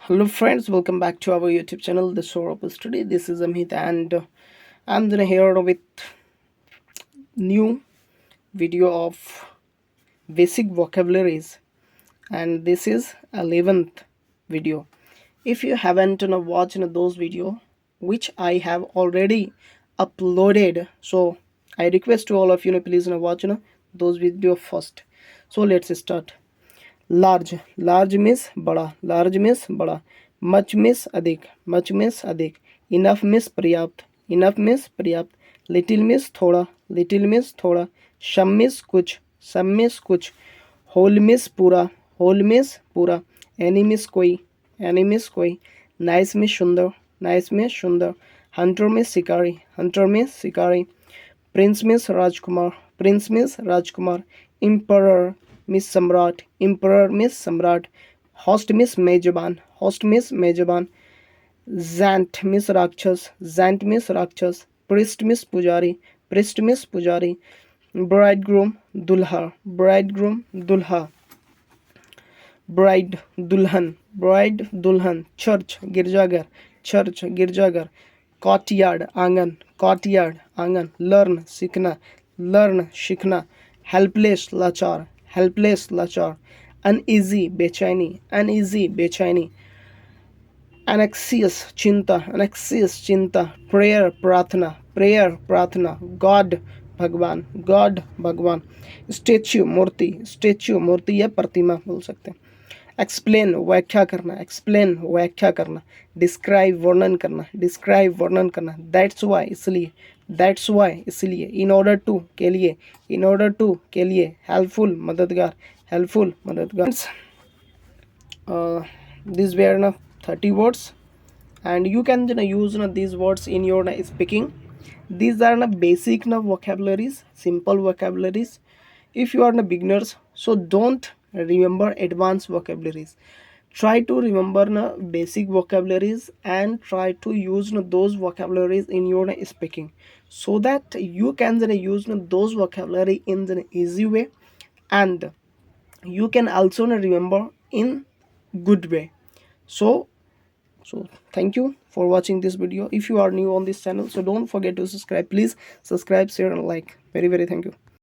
Hello friends, welcome back to our YouTube channel, The Soul of Study. This is Amit and I'm gonna here with new video of basic vocabularies, and this is 11th video. If you haven't watched those video which I have already uploaded, so I request to all of you please watch those video first. So let's start. Large, large means बड़ा, large means बड़ा. Much means अधिक, much means अधिक. Enough means पर्याप्त, enough means पर्याप्त. Little means थोड़ा, little means थोड़ा. सम means कुछ, सम means कुछ. होल मीन्स पूरा, होल मीन्स पूरा. एनी मीन्स कोई, एनी मीन्स कोई. नाइस मीन्स सुंदर, नाइस मीन्स सुंदर. हंटर मीन्स शिकारी, हंटर मीन्स शिकारी. प्रिंस मीन्स राजकुमार, प्रिंस मीन्स राजकुमार. एम्परर मीन्स सम्राट, एम्परर मीन्स सम्राट. होस्ट मीन्स मेजबान, होस्ट मीन्स मेजबान. जैंट मीन्स राक्षस, जैंट मीन्स राक्षस. प्रिस्ट मीन्स पुजारी, प्रिस्ट मीन्स पुजारी. ब्राइड ग्रूम दुल्हा, ब्राइड ग्रूम दुल्हा. ब्राइड दुल्हन, ब्राइड दुल्हन. चर्च गिरजाघर, चर्च गिरजाघर. कॉर्टयार्ड आंगन, कॉर्टयार्ड आंगन. लर्न सीखना, लर्न सीखना. हेल्पलेस लाचार, हेल्पलेस लाचार. अनईजी बेचैनी, अनईजी बेचैनी. एनेक्सियस चिंता, एनेक्सियस चिंता. प्रेयर प्रार्थना, प्रेयर प्रार्थना. गॉड भगवान, गॉड भगवान. स्टेच्यू मूर्ति, स्टेच्यू मूर्ति या प्रतिमा बोल सकते हैं. एक्सप्लेन व्याख्या करना, एक्सप्लेन व्याख्या करना. डिस्क्राइब वर्णन करना, डिस्क्राइब वर्णन करना. दैट्स वाई इसलिए, दैट्स वाई इसलिए. इन ऑर्डर टू के लिए, इन ऑर्डर टू के लिए. हेल्पफुल मददगार, हेल्पफुल मददगार. These were 30 words, and you can use these words in your speaking. These are basic vocabularies, simple vocabularies. If you are beginners, so don't remember advanced vocabularies. Try to remember basic vocabularies and try to use those vocabularies in your speaking, so that you can use those vocabulary in the easy way, and you can also remember in good way. So thank you for watching this video. If you are new on this channel, so don't forget to subscribe. Please subscribe, share and like. Very thank you.